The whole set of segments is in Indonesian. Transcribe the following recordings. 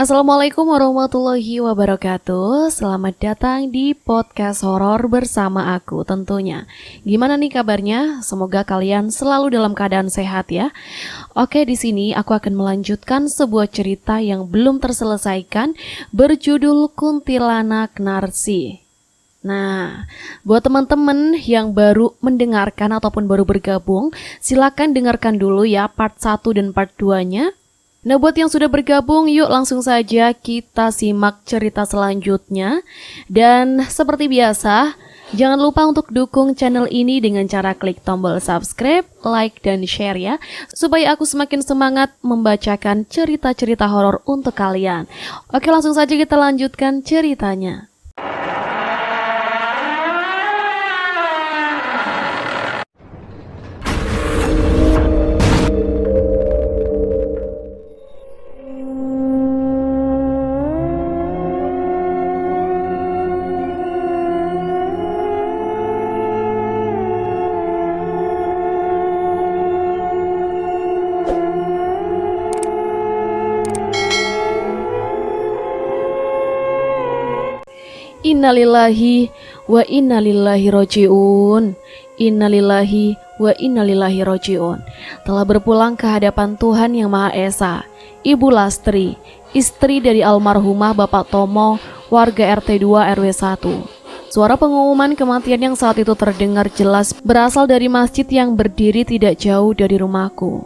Assalamualaikum warahmatullahi wabarakatuh. Selamat datang di podcast horor bersama aku tentunya. Gimana nih kabarnya? Semoga kalian selalu dalam keadaan sehat ya. Oke, di sini aku akan melanjutkan sebuah cerita yang belum terselesaikan berjudul Kuntilanak Narsi. Nah, buat teman-teman yang baru mendengarkan ataupun baru bergabung, silakan dengarkan dulu ya part 1 dan part 2-nya. Nah, buat yang sudah bergabung, yuk langsung saja kita simak cerita selanjutnya. Dan seperti biasa, jangan lupa untuk dukung channel ini dengan cara klik tombol subscribe, like, dan share ya, supaya aku semakin semangat membacakan cerita-cerita horor untuk kalian. Oke, langsung saja kita lanjutkan ceritanya. Innalillahi wa innalillahi roji'un. Innalillahi wa innalillahi roji'un. Telah berpulang ke hadapan Tuhan Yang Maha Esa, Ibu Lastri, istri dari almarhumah Bapak Tomo, warga RT 2 RW 1. Suara pengumuman kematian yang saat itu terdengar jelas berasal dari masjid yang berdiri tidak jauh dari rumahku.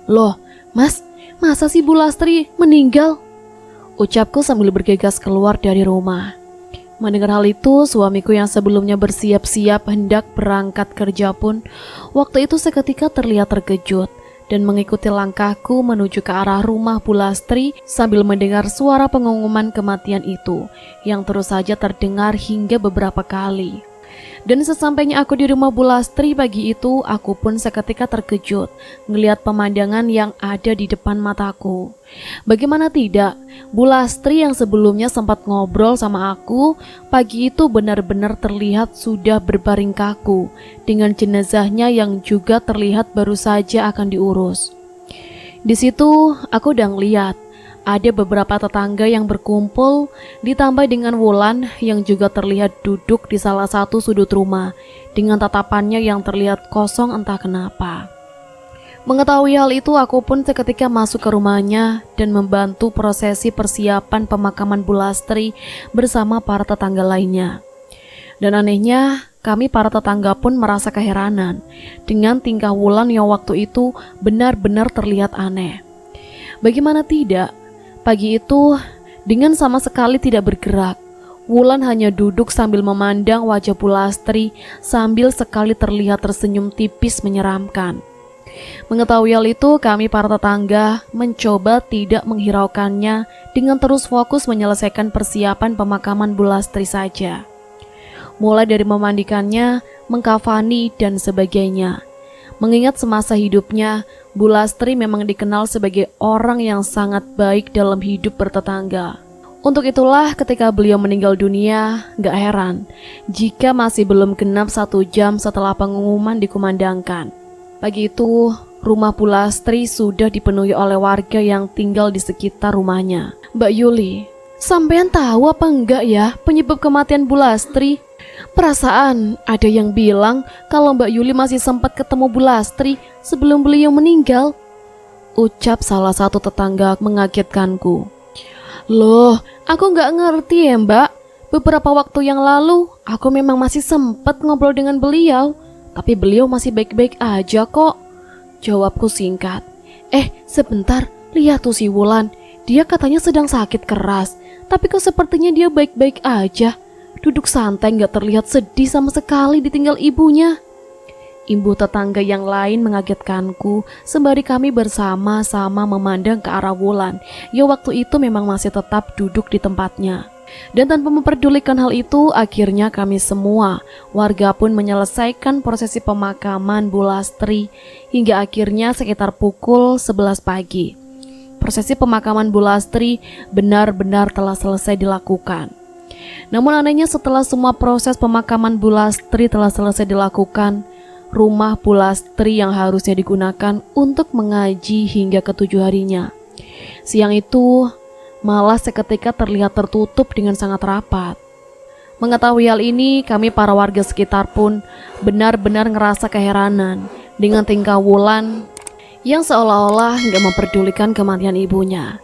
Loh, Mas, masa sih Bu Lastri meninggal? Ucapku sambil bergegas keluar dari rumah. Mendengar hal itu, suamiku yang sebelumnya bersiap-siap hendak berangkat kerja pun waktu itu seketika terlihat terkejut dan mengikuti langkahku menuju ke arah rumah Bu Lastri sambil mendengar suara pengumuman kematian itu yang terus saja terdengar hingga beberapa kali. Dan sesampainya aku di rumah Bu Lastri pagi itu, aku pun seketika terkejut melihat pemandangan yang ada di depan mataku. Bagaimana tidak, Bu Lastri yang sebelumnya sempat ngobrol sama aku, pagi itu benar-benar terlihat sudah berbaring kaku, dengan jenazahnya yang juga terlihat baru saja akan diurus. Di situ aku udah ngeliat ada beberapa tetangga yang berkumpul, ditambah dengan Wulan yang juga terlihat duduk di salah satu sudut rumah dengan tatapannya yang terlihat kosong entah kenapa. Mengetahui hal itu, aku pun seketika masuk ke rumahnya dan membantu prosesi persiapan pemakaman Bu Lastri bersama para tetangga lainnya. Dan anehnya, kami para tetangga pun merasa keheranan dengan tingkah Wulan yang waktu itu benar-benar terlihat aneh. Bagaimana tidak? Pagi itu, dengan sama sekali tidak bergerak, Wulan hanya duduk sambil memandang wajah Bu Lastri sambil sekali terlihat tersenyum tipis menyeramkan. Mengetahui hal itu, kami para tetangga mencoba tidak menghiraukannya dengan terus fokus menyelesaikan persiapan pemakaman Bu Lastri saja. Mulai dari memandikannya, mengkafani, dan sebagainya. Mengingat semasa hidupnya, Bu Lastri memang dikenal sebagai orang yang sangat baik dalam hidup bertetangga. Untuk itulah ketika beliau meninggal dunia, gak heran jika masih belum genap 1 jam setelah pengumuman dikumandangkan. Pagi itu, rumah Bu Lastri sudah dipenuhi oleh warga yang tinggal di sekitar rumahnya. Mbak Yuli, sampean tahu apa enggak ya penyebab kematian Bu Lastri? Perasaan ada yang bilang kalau Mbak Yuli masih sempat ketemu Bu Lastri sebelum beliau meninggal. Ucap salah satu tetangga mengagetkanku. Loh, aku nggak ngerti ya Mbak. Beberapa waktu yang lalu aku memang masih sempat ngobrol dengan beliau, tapi beliau masih baik-baik aja kok. Jawabku singkat. Sebentar, lihat tuh si Wulan. Dia katanya sedang sakit keras, tapi kok sepertinya dia baik-baik aja. Duduk santai gak terlihat sedih sama sekali ditinggal ibunya. Ibu tetangga yang lain mengagetkanku sembari kami bersama-sama memandang ke arah Wulan yang waktu itu memang masih tetap duduk di tempatnya. Dan tanpa memperdulikan hal itu, akhirnya kami semua warga pun menyelesaikan prosesi pemakaman Bu Lastri hingga akhirnya sekitar pukul 11 pagi. Prosesi pemakaman Bu Lastri benar-benar telah selesai dilakukan. Namun anehnya setelah semua proses pemakaman Bu Lastri telah selesai dilakukan, rumah Bu Lastri yang harusnya digunakan untuk mengaji hingga ke-7 harinya, siang itu malah seketika terlihat tertutup dengan sangat rapat. Mengetahui hal ini, kami para warga sekitar pun benar-benar ngerasa keheranan dengan tingkah Wulan yang seolah-olah nggak memperdulikan kematian ibunya.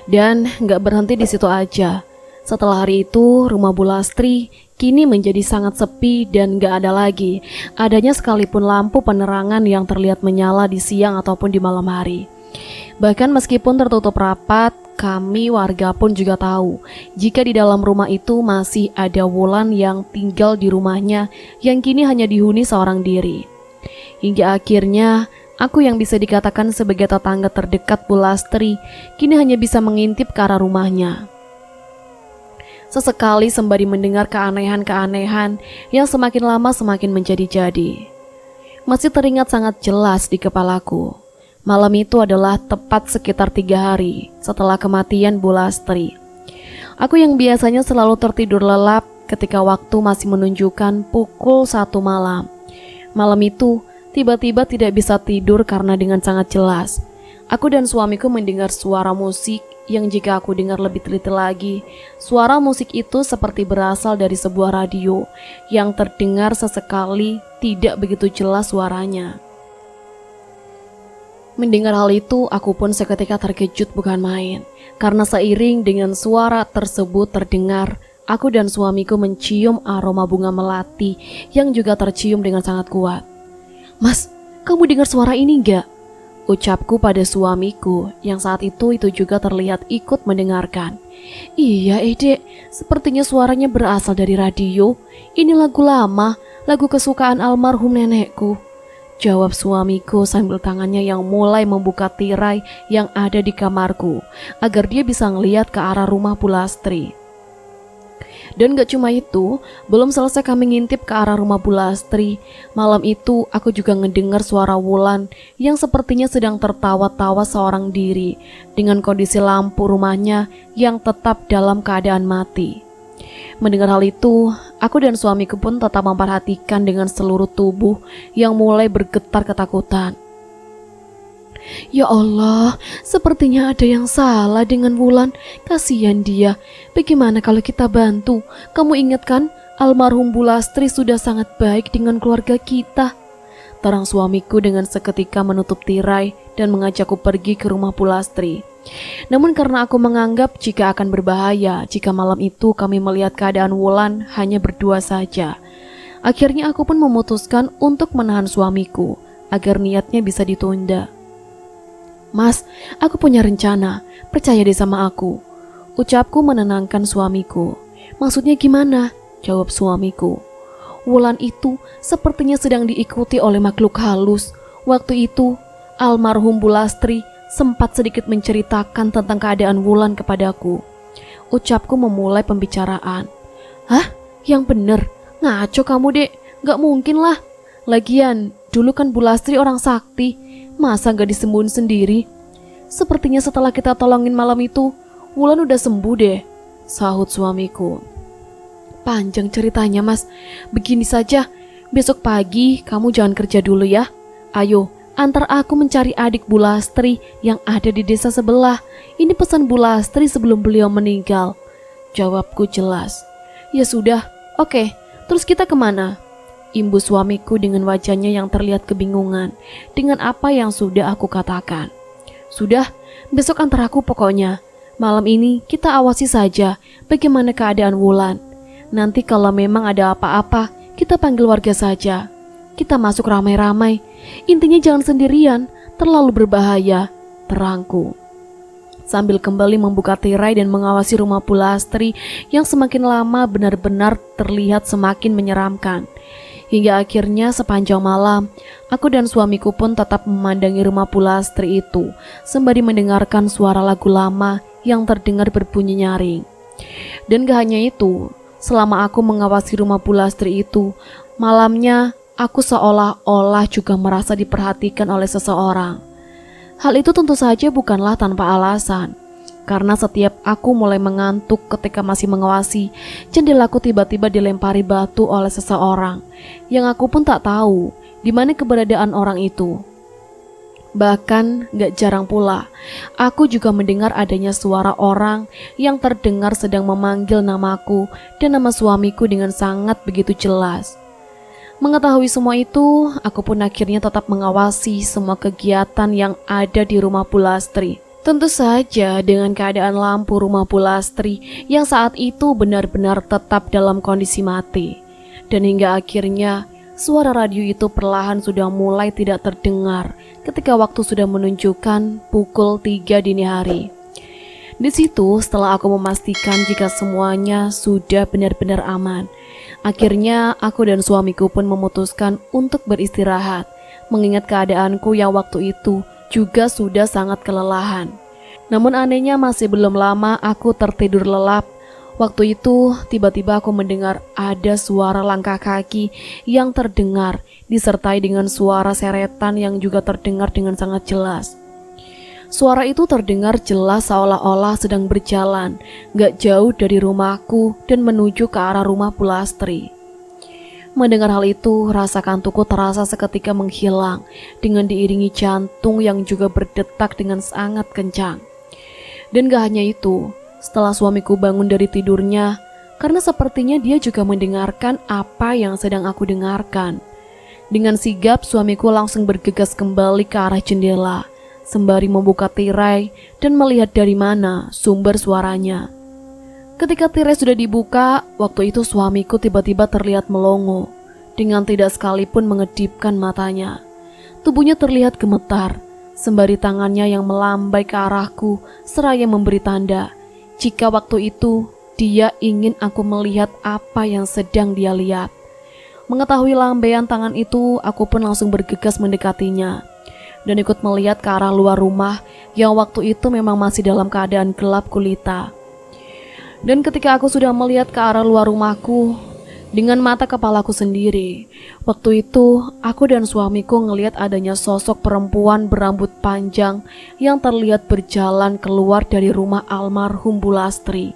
Dan nggak berhenti di situ aja. Setelah hari itu, rumah Bu Lastri kini menjadi sangat sepi dan nggak ada lagi adanya sekalipun lampu penerangan yang terlihat menyala di siang ataupun di malam hari. Bahkan meskipun tertutup rapat, kami warga pun juga tahu jika di dalam rumah itu masih ada Wulan yang tinggal di rumahnya yang kini hanya dihuni seorang diri. Hingga akhirnya aku yang bisa dikatakan sebagai tetangga terdekat Bu Lastri kini hanya bisa mengintip ke arah rumahnya. Sesekali sembari mendengar keanehan-keanehan yang semakin lama semakin menjadi-jadi. Masih teringat sangat jelas di kepalaku. Malam itu adalah tepat sekitar 3 hari setelah kematian Bu Lastri. Aku yang biasanya selalu tertidur lelap ketika waktu masih menunjukkan pukul 1 malam. Malam itu tiba-tiba tidak bisa tidur karena dengan sangat jelas aku dan suamiku mendengar suara musik yang jika aku dengar lebih teliti lagi, suara musik itu seperti berasal dari sebuah radio yang terdengar sesekali tidak begitu jelas suaranya. Mendengar hal itu, aku pun seketika terkejut bukan main. Karena seiring dengan suara tersebut terdengar, aku dan suamiku mencium aroma bunga melati yang juga tercium dengan sangat kuat. "Mas, kamu dengar suara ini enggak?" ucapku pada suamiku yang saat itu juga terlihat ikut mendengarkan. "Iya, Dek, sepertinya suaranya berasal dari radio. Ini lagu lama, lagu kesukaan almarhum nenekku," jawab suamiku sambil tangannya yang mulai membuka tirai yang ada di kamarku agar dia bisa ngelihat ke arah rumah Bu Lastri. Dan gak cuma itu, belum selesai kami ngintip ke arah rumah Bu Lastri, malam itu aku juga ngedengar suara Wulan yang sepertinya sedang tertawa-tawa seorang diri dengan kondisi lampu rumahnya yang tetap dalam keadaan mati. Mendengar hal itu, aku dan suamiku pun tetap memperhatikan dengan seluruh tubuh yang mulai bergetar ketakutan. "Ya Allah, sepertinya ada yang salah dengan Wulan. Kasihan dia. Bagaimana kalau kita bantu? Kamu ingat kan, almarhum Bu Lastri sudah sangat baik dengan keluarga kita," terang suamiku dengan seketika menutup tirai dan mengajakku pergi ke rumah Bu Lastri. Namun karena aku menganggap jika akan berbahaya jika malam itu kami melihat keadaan Wulan hanya berdua saja, akhirnya aku pun memutuskan untuk menahan suamiku agar niatnya bisa ditunda. "Mas, aku punya rencana, percaya deh sama aku," ucapku menenangkan suamiku. "Maksudnya gimana?" jawab suamiku. "Wulan itu sepertinya sedang diikuti oleh makhluk halus. Waktu itu almarhum Bu Lastri sempat sedikit menceritakan tentang keadaan Wulan kepadaku," ucapku memulai pembicaraan. "Hah? Yang bener? Ngaco kamu, Dek. Gak mungkin lah. Lagian, dulu kan Bu Lastri orang sakti. Masa gak disembuhin sendiri? Sepertinya setelah kita tolongin malam itu, Wulan udah sembuh deh," sahut suamiku. "Panjang ceritanya, Mas. Begini saja, besok pagi kamu jangan kerja dulu ya. Ayo, antar aku mencari adik Bu Lastri yang ada di desa sebelah. Ini pesan Bu Lastri sebelum beliau meninggal," jawabku jelas. "Ya sudah, oke. Terus kita kemana?" imbu suamiku dengan wajahnya yang terlihat kebingungan dengan apa yang sudah aku katakan. "Sudah, besok antar aku pokoknya. Malam ini kita awasi saja bagaimana keadaan Wulan. Nanti kalau memang ada apa-apa, kita panggil warga saja. Kita masuk ramai-ramai. Intinya jangan sendirian, terlalu berbahaya," terangku. Sambil kembali membuka tirai dan mengawasi rumah Bu Lastri yang semakin lama benar-benar terlihat semakin menyeramkan. Hingga akhirnya sepanjang malam, aku dan suamiku pun tetap memandangi rumah Bu Lastri itu sembari mendengarkan suara lagu lama yang terdengar berbunyi nyaring. Dan gak hanya itu, selama aku mengawasi rumah Bu Lastri itu, malamnya aku seolah-olah juga merasa diperhatikan oleh seseorang. Hal itu tentu saja bukanlah tanpa alasan. Karena setiap aku mulai mengantuk ketika masih mengawasi, jendelaku tiba-tiba dilempari batu oleh seseorang yang aku pun tak tahu di mana keberadaan orang itu. Bahkan gak jarang pula, aku juga mendengar adanya suara orang yang terdengar sedang memanggil namaku dan nama suamiku dengan sangat begitu jelas. Mengetahui semua itu, aku pun akhirnya tetap mengawasi semua kegiatan yang ada di rumah Bu Lastri. Tentu saja dengan keadaan lampu rumah Bu Lastri yang saat itu benar-benar tetap dalam kondisi mati. Dan hingga akhirnya suara radio itu perlahan sudah mulai tidak terdengar ketika waktu sudah menunjukkan pukul 3 dini hari. Di situ setelah aku memastikan jika semuanya sudah benar-benar aman, akhirnya aku dan suamiku pun memutuskan untuk beristirahat, mengingat keadaanku yang waktu itu juga sudah sangat kelelahan. Namun anehnya masih belum lama aku tertidur lelap. Waktu itu tiba-tiba aku mendengar ada suara langkah kaki yang terdengar disertai dengan suara seretan yang juga terdengar dengan sangat jelas. Suara itu terdengar jelas seolah-olah sedang berjalan gak jauh dari rumahku dan menuju ke arah rumah Bu Lastri. Mendengar hal itu, rasa kantukku terasa seketika menghilang dengan diiringi jantung yang juga berdetak dengan sangat kencang. Dan gak hanya itu, setelah suamiku bangun dari tidurnya, karena sepertinya dia juga mendengarkan apa yang sedang aku dengarkan. Dengan sigap suamiku langsung bergegas kembali ke arah jendela, sembari membuka tirai dan melihat dari mana sumber suaranya. Ketika tirai sudah dibuka, waktu itu suamiku tiba-tiba terlihat melongo, dengan tidak sekalipun mengedipkan matanya. Tubuhnya terlihat gemetar, sembari tangannya yang melambai ke arahku seraya memberi tanda jika waktu itu dia ingin aku melihat apa yang sedang dia lihat. Mengetahui lambaian tangan itu, aku pun langsung bergegas mendekatinya dan ikut melihat ke arah luar rumah yang waktu itu memang masih dalam keadaan gelap gulita. Dan ketika aku sudah melihat ke arah luar rumahku dengan mata kepalaku sendiri, waktu itu aku dan suamiku ngelihat adanya sosok perempuan berambut panjang yang terlihat berjalan keluar dari rumah almarhum Bu Lastri.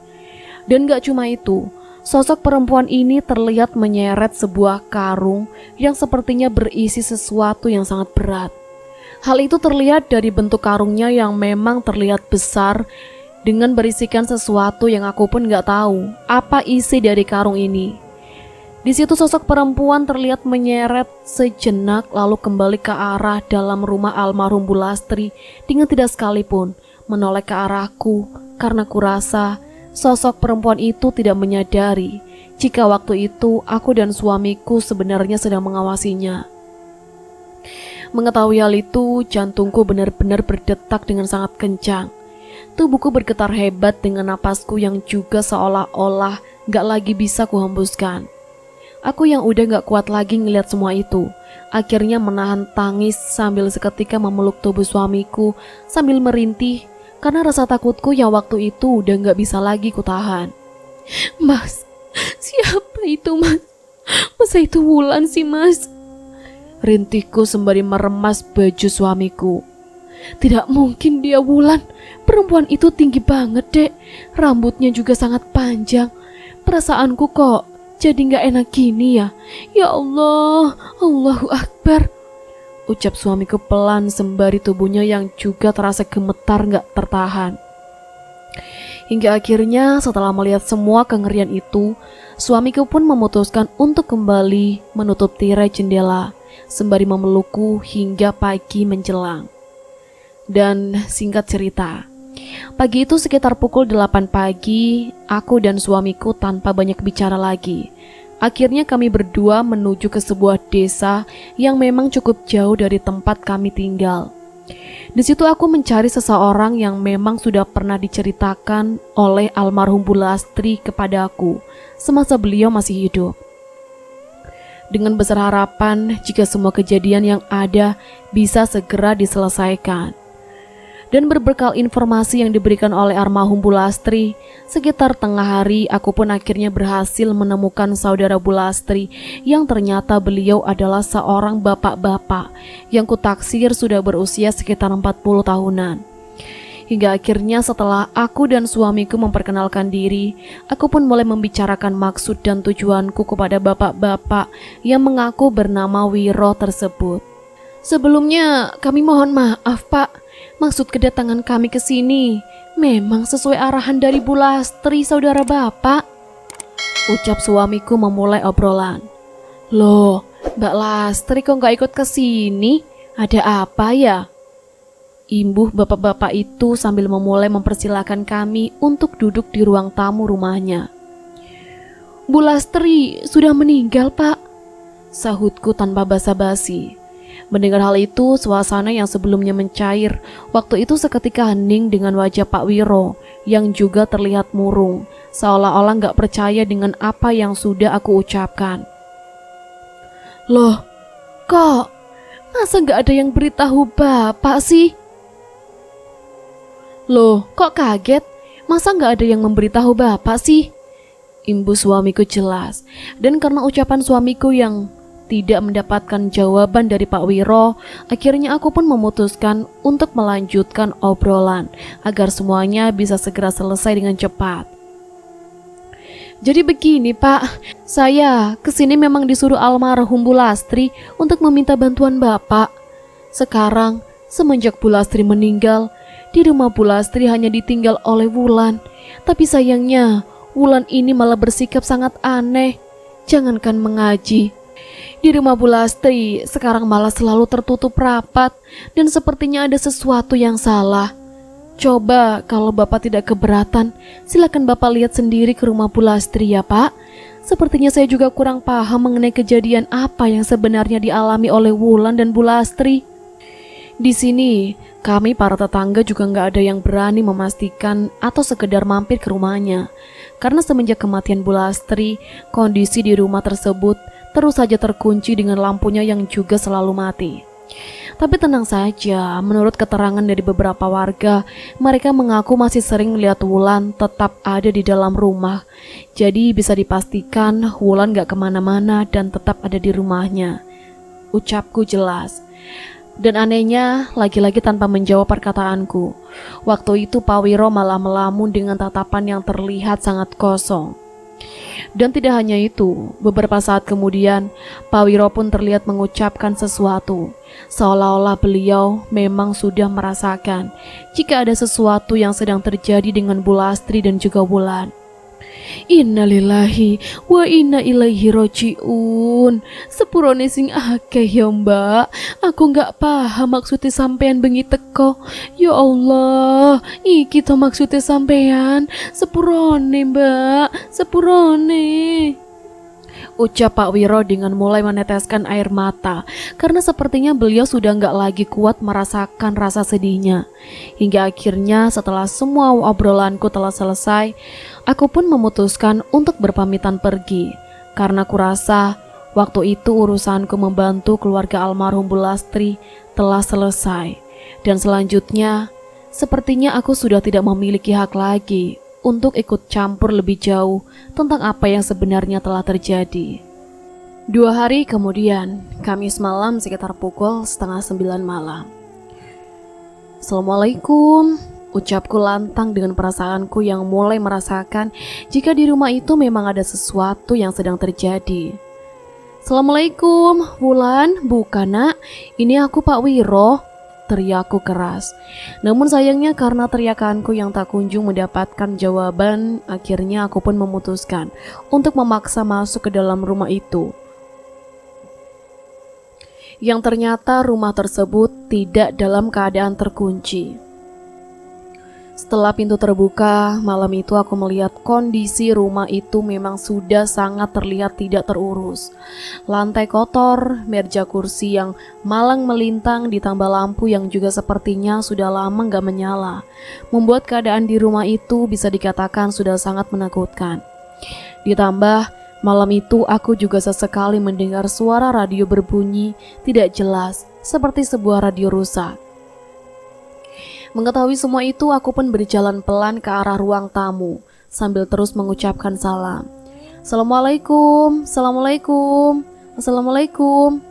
Dan gak cuma itu, sosok perempuan ini terlihat menyeret sebuah karung yang sepertinya berisi sesuatu yang sangat berat. Hal itu terlihat dari bentuk karungnya yang memang terlihat besar dengan berisikan sesuatu yang aku pun gak tahu apa isi dari karung ini. Di situ sosok perempuan terlihat menyeret sejenak lalu kembali ke arah dalam rumah almarhum Bu Lastri dengan tidak sekalipun menoleh ke arahku karena kurasa sosok perempuan itu tidak menyadari jika waktu itu aku dan suamiku sebenarnya sedang mengawasinya. Mengetahui hal itu, jantungku benar-benar berdetak dengan sangat kencang. Tubuhku bergetar hebat dengan napasku yang juga seolah-olah gak lagi bisa kuhembuskan. Aku yang udah gak kuat lagi ngeliat semua itu, akhirnya menahan tangis sambil seketika memeluk tubuh suamiku sambil merintih karena rasa takutku yang waktu itu udah gak bisa lagi kutahan. Mas, siapa itu mas? Masa itu Wulan sih mas? Rintihku sembari meremas baju suamiku. Tidak mungkin dia Wulan. Perempuan itu tinggi banget dek. Rambutnya juga sangat panjang. Perasaanku kok jadi gak enak gini ya. Ya Allah, Allahu Akbar, ucap suamiku pelan sembari tubuhnya yang juga terasa gemetar gak tertahan. Hingga akhirnya setelah melihat semua kengerian itu, suamiku pun memutuskan untuk kembali menutup tirai jendela sembari memelukku hingga pagi menjelang. Dan singkat cerita, pagi itu sekitar pukul 8 pagi, aku dan suamiku tanpa banyak bicara lagi, akhirnya kami berdua menuju ke sebuah desa yang memang cukup jauh dari tempat kami tinggal. Di situ aku mencari seseorang yang memang sudah pernah diceritakan oleh almarhum Bu Lastri kepadaku semasa beliau masih hidup. Dengan besar harapan jika semua kejadian yang ada bisa segera diselesaikan. Dan berbekal informasi yang diberikan oleh almarhum Bu Lastri, sekitar tengah hari aku pun akhirnya berhasil menemukan saudara Bu Lastri yang ternyata beliau adalah seorang bapak-bapak yang kutaksir sudah berusia sekitar 40 tahunan. Hingga akhirnya setelah aku dan suamiku memperkenalkan diri, aku pun mulai membicarakan maksud dan tujuanku kepada bapak-bapak yang mengaku bernama Wiro tersebut. Sebelumnya kami mohon maaf Pak, maksud kedatangan kami ke sini memang sesuai arahan dari Bu Lastri saudara Bapak, ucap suamiku memulai obrolan. Loh, Mbak Lastri kok gak ikut ke sini? Ada apa ya? Imbuh bapak-bapak itu sambil memulai mempersilahkan kami untuk duduk di ruang tamu rumahnya. Bu Lastri sudah meninggal Pak, sahutku tanpa basa-basi. Mendengar hal itu, suasana yang sebelumnya mencair waktu itu seketika hening dengan wajah Pak Wiro yang juga terlihat murung, seolah-olah gak percaya dengan apa yang sudah aku ucapkan. Loh, kok masa gak ada yang beritahu Bapak sih? Loh, kok kaget? Masa gak ada yang memberitahu Bapak sih? Imbu suamiku jelas. Dan karena ucapan suamiku yang tidak mendapatkan jawaban dari Pak Wiro, akhirnya aku pun memutuskan untuk melanjutkan obrolan agar semuanya bisa segera selesai dengan cepat. Jadi begini Pak, saya kesini memang disuruh almarhum Bu Lastri untuk meminta bantuan Bapak. Sekarang, semenjak Bu Lastri meninggal, di rumah Bu Lastri hanya ditinggal oleh Wulan. Tapi sayangnya, Wulan ini malah bersikap sangat aneh. Jangankan mengaji, di rumah Bu Lastri sekarang malah selalu tertutup rapat dan sepertinya ada sesuatu yang salah. Coba kalau Bapak tidak keberatan, silakan Bapak lihat sendiri ke rumah Bu Lastri ya Pak. Sepertinya saya juga kurang paham mengenai kejadian apa yang sebenarnya dialami oleh Wulan dan Bu Lastri. Di sini, kami para tetangga juga nggak ada yang berani memastikan atau sekedar mampir ke rumahnya. Karena semenjak kematian Bu Lastri, kondisi di rumah tersebut terus saja terkunci dengan lampunya yang juga selalu mati. Tapi tenang saja, menurut keterangan dari beberapa warga, mereka mengaku masih sering melihat Wulan tetap ada di dalam rumah. Jadi bisa dipastikan Wulan gak kemana-mana dan tetap ada di rumahnya. Ucapku jelas. Dan anehnya, lagi-lagi tanpa menjawab perkataanku. Waktu itu Pak Wiro malah melamun dengan tatapan yang terlihat sangat kosong. Dan tidak hanya itu, beberapa saat kemudian Pak Wiro pun terlihat mengucapkan sesuatu, seolah-olah beliau memang sudah merasakan jika ada sesuatu yang sedang terjadi dengan Bu Lastri dan juga Wulan. Innalillahi wa inna ilaihi rojiun. Sepurone sing akeh ya Mbak, aku gak paham maksudnya sampean bengi teko. Ya Allah, iki to maksudnya sampean. Sepurone Mbak, sepurone, ucap Pak Wiro dengan mulai meneteskan air mata karena sepertinya beliau sudah gak lagi kuat merasakan rasa sedihnya. Hingga akhirnya setelah semua obrolanku telah selesai, aku pun memutuskan untuk berpamitan pergi karena kurasa waktu itu urusanku membantu keluarga almarhum Bu Lastri telah selesai. Dan selanjutnya, sepertinya aku sudah tidak memiliki hak lagi untuk ikut campur lebih jauh tentang apa yang sebenarnya telah terjadi. 2 hari kemudian, Kamis malam sekitar pukul 8:30 malam. Assalamualaikum, ucapku lantang dengan perasaanku yang mulai merasakan jika di rumah itu memang ada sesuatu yang sedang terjadi. Assalamualaikum, Wulan, bukan nak, ini aku Pak Wiro, teriakku keras. Namun sayangnya karena teriakanku yang tak kunjung mendapatkan jawaban, akhirnya aku pun memutuskan untuk memaksa masuk ke dalam rumah itu. Yang ternyata rumah tersebut tidak dalam keadaan terkunci. Setelah pintu terbuka, malam itu aku melihat kondisi rumah itu memang sudah sangat terlihat tidak terurus. Lantai kotor, meja kursi yang malang melintang ditambah lampu yang juga sepertinya sudah lama gak menyala, membuat keadaan di rumah itu bisa dikatakan sudah sangat menakutkan. Ditambah malam itu aku juga sesekali mendengar suara radio berbunyi tidak jelas seperti sebuah radio rusak. Mengetahui semua itu, aku pun berjalan pelan ke arah ruang tamu sambil terus mengucapkan salam. Assalamualaikum, assalamualaikum, assalamualaikum.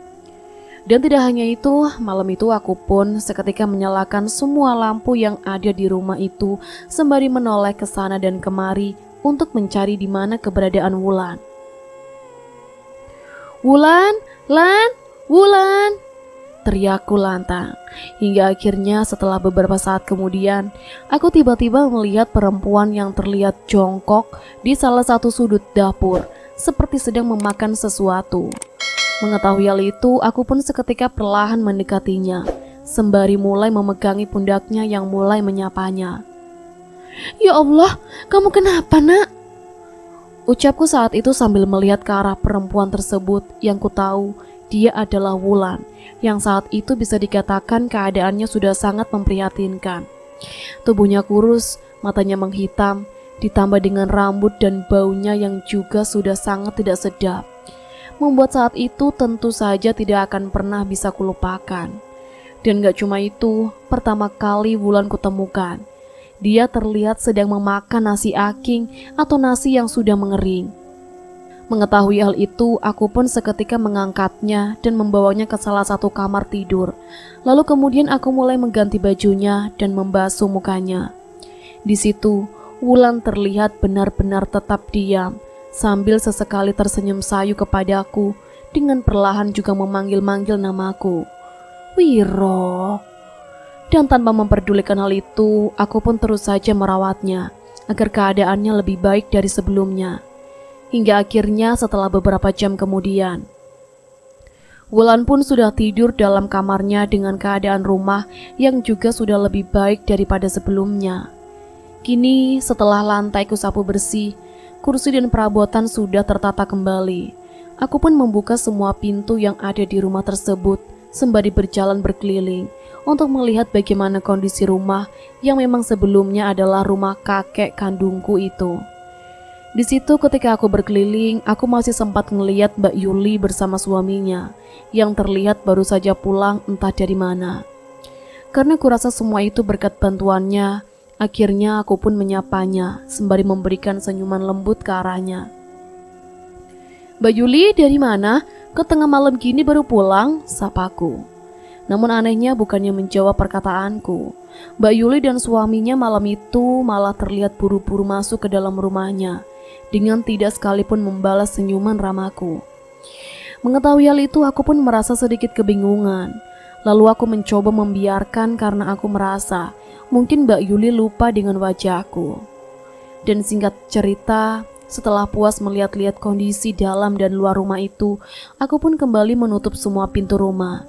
Dan tidak hanya itu, malam itu aku pun seketika menyalakan semua lampu yang ada di rumah itu sembari menoleh ke sana dan kemari untuk mencari di mana keberadaan Wulan. Wulan, Lan, Wulan. teriakku lantang. Hingga akhirnya setelah beberapa saat kemudian, aku tiba-tiba melihat perempuan yang terlihat jongkok di salah satu sudut dapur, seperti sedang memakan sesuatu. Mengetahui hal itu, aku pun seketika perlahan mendekatinya, sembari mulai memegangi pundaknya yang mulai menyapanya. "Ya Allah, kamu kenapa, Nak?" Ucapku saat itu sambil melihat ke arah perempuan tersebut yang ku tahu dia adalah Wulan, yang saat itu bisa dikatakan keadaannya sudah sangat memprihatinkan. Tubuhnya kurus, matanya menghitam, ditambah dengan rambut dan baunya yang juga sudah sangat tidak sedap. Membuat saat itu tentu saja tidak akan pernah bisa kulupakan. Dan gak cuma itu, pertama kali Wulan kutemukan, dia terlihat sedang memakan nasi aking atau nasi yang sudah mengering. Mengetahui hal itu, aku pun seketika mengangkatnya dan membawanya ke salah satu kamar tidur. Lalu kemudian aku mulai mengganti bajunya dan membasuh mukanya. Di situ, Wulan terlihat benar-benar tetap diam, sambil sesekali tersenyum sayu kepadaku dengan perlahan juga memanggil-manggil namaku, "Wiro." Dan tanpa memperdulikan hal itu, aku pun terus saja merawatnya agar keadaannya lebih baik dari sebelumnya. Hingga akhirnya setelah beberapa jam kemudian, Wulan pun sudah tidur dalam kamarnya dengan keadaan rumah yang juga sudah lebih baik daripada sebelumnya. Kini setelah lantai kusapu bersih, kursi dan perabotan sudah tertata kembali, aku pun membuka semua pintu yang ada di rumah tersebut sembari berjalan berkeliling untuk melihat bagaimana kondisi rumah yang memang sebelumnya adalah rumah kakek kandungku itu. Di situ ketika aku berkeliling, aku masih sempat melihat Mbak Yuli bersama suaminya yang terlihat baru saja pulang entah dari mana. Karena kurasa semua itu berkat bantuannya, akhirnya aku pun menyapanya sembari memberikan senyuman lembut ke arahnya. "Mbak Yuli, dari mana? Ke tengah malam gini baru pulang?" sapaku. Namun anehnya bukannya menjawab perkataanku. Mbak Yuli dan suaminya malam itu malah terlihat buru-buru masuk ke dalam rumahnya dengan tidak sekalipun membalas senyuman ramahku. Mengetahui hal itu, aku pun merasa sedikit kebingungan. Lalu aku mencoba membiarkan karena aku merasa mungkin Mbak Yuli lupa dengan wajahku. Dan singkat cerita, setelah puas melihat-lihat kondisi dalam dan luar rumah itu, aku pun kembali menutup semua pintu rumah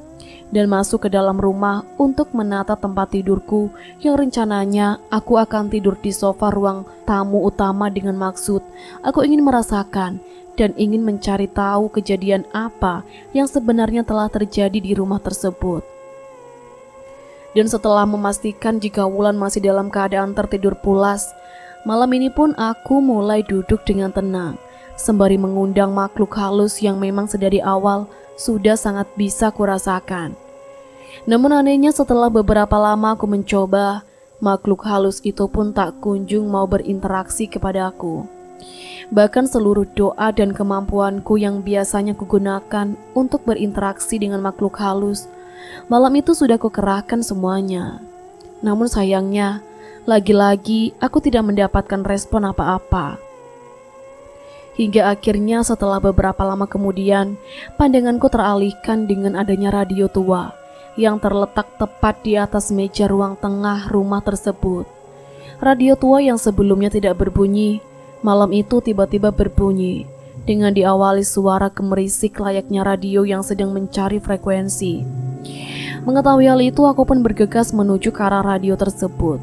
dan masuk ke dalam rumah untuk menata tempat tidurku yang rencananya aku akan tidur di sofa ruang tamu utama dengan maksud aku ingin merasakan dan ingin mencari tahu kejadian apa yang sebenarnya telah terjadi di rumah tersebut. Dan setelah memastikan jika Wulan masih dalam keadaan tertidur pulas, malam ini pun aku mulai duduk dengan tenang, sembari mengundang makhluk halus yang memang sedari awal sudah sangat bisa kurasakan. Namun anehnya setelah beberapa lama aku mencoba, makhluk halus itu pun tak kunjung mau berinteraksi kepadaku. Bahkan seluruh doa dan kemampuanku yang biasanya kugunakan untuk berinteraksi dengan makhluk halus, malam itu sudah kukerahkan semuanya. Namun sayangnya, lagi-lagi aku tidak mendapatkan respon apa-apa. Hingga akhirnya setelah beberapa lama kemudian, pandanganku teralihkan dengan adanya radio tua yang terletak tepat di atas meja ruang tengah rumah tersebut. Radio tua yang sebelumnya tidak berbunyi, malam itu tiba-tiba berbunyi dengan diawali suara gemerisik layaknya radio yang sedang mencari frekuensi. Mengetahui hal itu, aku pun bergegas menuju ke arah radio tersebut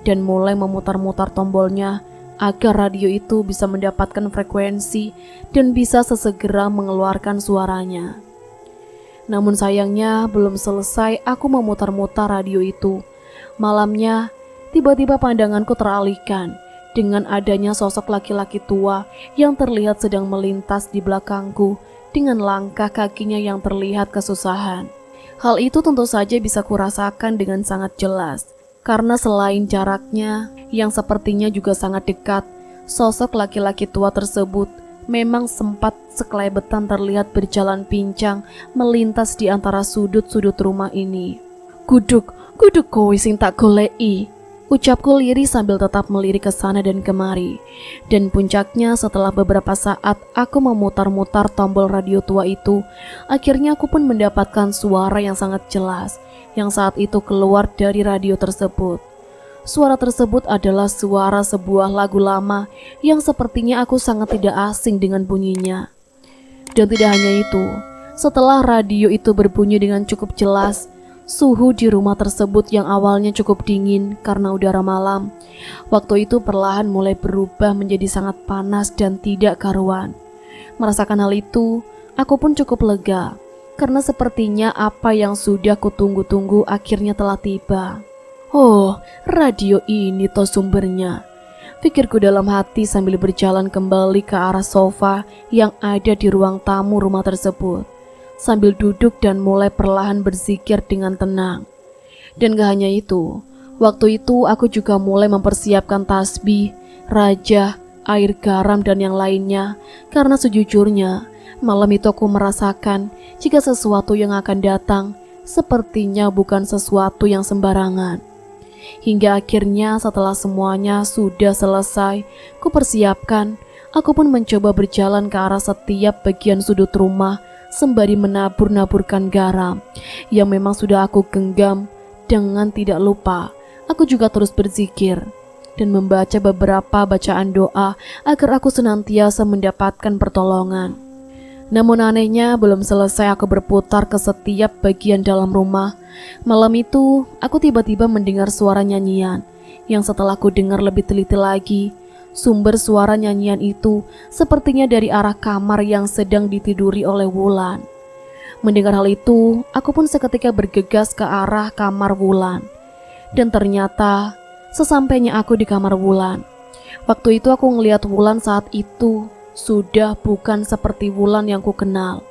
dan mulai memutar-mutar tombolnya agar radio itu bisa mendapatkan frekuensi dan bisa sesegera mengeluarkan suaranya. Namun sayangnya belum selesai aku memutar-mutar radio itu. Malamnya, tiba-tiba pandanganku teralihkan dengan adanya sosok laki-laki tua yang terlihat sedang melintas di belakangku dengan langkah kakinya yang terlihat kesusahan. Hal itu tentu saja bisa kurasakan dengan sangat jelas, karena selain jaraknya yang sepertinya juga sangat dekat, sosok laki-laki tua tersebut memang sempat sekelebetan terlihat berjalan pincang melintas di antara sudut-sudut rumah ini. Guduk kowe sing tak goleki. Ucapku lirih sambil tetap melirik ke sana dan kemari. Dan puncaknya setelah beberapa saat aku memutar-mutar tombol radio tua itu, akhirnya aku pun mendapatkan suara yang sangat jelas yang saat itu keluar dari radio tersebut. Suara tersebut adalah suara sebuah lagu lama yang sepertinya aku sangat tidak asing dengan bunyinya. Dan tidak hanya itu, setelah radio itu berbunyi dengan cukup jelas, suhu di rumah tersebut yang awalnya cukup dingin karena udara malam, waktu itu perlahan mulai berubah menjadi sangat panas dan tidak karuan. Merasakan hal itu, aku pun cukup lega, karena sepertinya apa yang sudah kutunggu-tunggu akhirnya telah tiba. Oh, radio ini toh sumbernya, pikirku dalam hati sambil berjalan kembali ke arah sofa yang ada di ruang tamu rumah tersebut, sambil duduk dan mulai perlahan berzikir dengan tenang. Dan gak hanya itu, waktu itu aku juga mulai mempersiapkan tasbih, rajah, air garam dan yang lainnya, karena sejujurnya malam itu aku merasakan jika sesuatu yang akan datang sepertinya bukan sesuatu yang sembarangan. Hingga akhirnya setelah semuanya sudah selesai kupersiapkan, aku pun mencoba berjalan ke arah setiap bagian sudut rumah sembari menabur-naburkan garam yang memang sudah aku genggam. Dengan tidak lupa, aku juga terus berzikir dan membaca beberapa bacaan doa agar aku senantiasa mendapatkan pertolongan. Namun anehnya belum selesai aku berputar ke setiap bagian dalam rumah. Malam itu aku tiba-tiba mendengar suara nyanyian yang setelah aku dengar lebih teliti lagi, sumber suara nyanyian itu sepertinya dari arah kamar yang sedang ditiduri oleh Wulan. Mendengar hal itu, aku pun seketika bergegas ke arah kamar Wulan. Dan ternyata sesampainya aku di kamar Wulan, waktu itu aku ngelihat Wulan saat itu sudah bukan seperti Wulan yang ku kenal.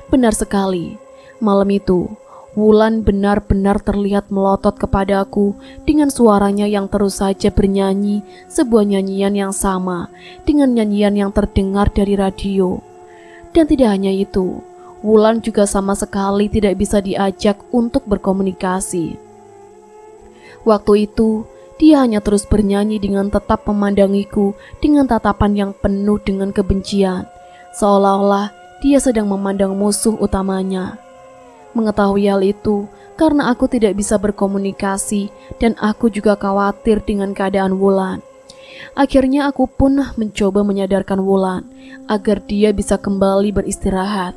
Benar sekali, malam itu Wulan benar-benar terlihat melotot kepadaku dengan suaranya yang terus saja bernyanyi sebuah nyanyian yang sama dengan nyanyian yang terdengar dari radio. Dan tidak hanya itu, Wulan juga sama sekali tidak bisa diajak untuk berkomunikasi. Waktu itu, dia hanya terus bernyanyi dengan tetap memandangiku dengan tatapan yang penuh dengan kebencian, seolah-olah dia sedang memandang musuh utamanya. Mengetahui hal itu, karena aku tidak bisa berkomunikasi dan aku juga khawatir dengan keadaan Wulan. Akhirnya aku pun mencoba menyadarkan Wulan agar dia bisa kembali beristirahat.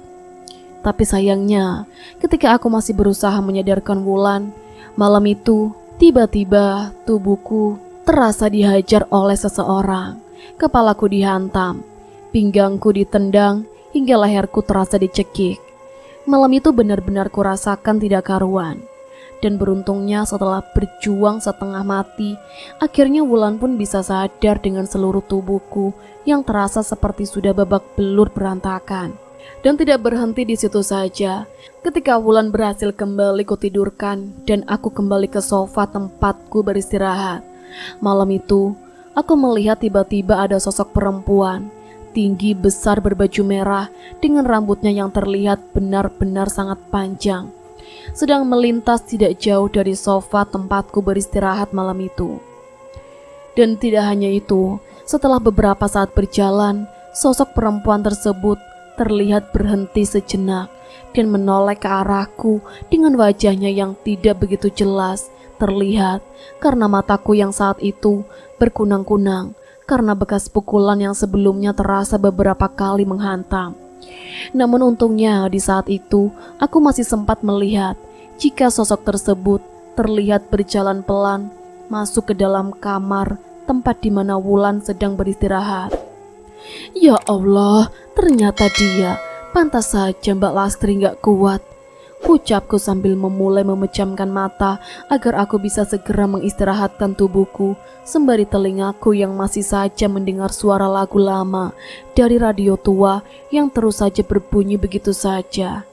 Tapi sayangnya, ketika aku masih berusaha menyadarkan Wulan, malam itu tiba-tiba tubuhku terasa dihajar oleh seseorang. Kepalaku dihantam, pinggangku ditendang, hingga leherku terasa dicekik. Malam itu benar-benar kurasakan tidak karuan. Dan beruntungnya setelah berjuang setengah mati, akhirnya Wulan pun bisa sadar dengan seluruh tubuhku yang terasa seperti sudah babak belur berantakan. Dan tidak berhenti di situ saja. Ketika Wulan berhasil kembali kutidurkan dan aku kembali ke sofa tempatku beristirahat, malam itu aku melihat tiba-tiba ada sosok perempuan tinggi besar berbaju merah dengan rambutnya yang terlihat benar-benar sangat panjang, sedang melintas tidak jauh dari sofa tempatku beristirahat malam itu. Dan tidak hanya itu, setelah beberapa saat berjalan, sosok perempuan tersebut terlihat berhenti sejenak dan menoleh ke arahku dengan wajahnya yang tidak begitu jelas terlihat karena mataku yang saat itu berkunang-kunang karena bekas pukulan yang sebelumnya terasa beberapa kali menghantam. Namun untungnya di saat itu aku masih sempat melihat jika sosok tersebut terlihat berjalan pelan masuk ke dalam kamar tempat di mana Wulan sedang beristirahat. Ya Allah, ternyata dia. Pantas saja Mbak Lastri gak kuat, ucapku sambil memulai memejamkan mata agar aku bisa segera mengistirahatkan tubuhku sembari telingaku yang masih saja mendengar suara lagu lama dari radio tua yang terus saja berbunyi begitu saja.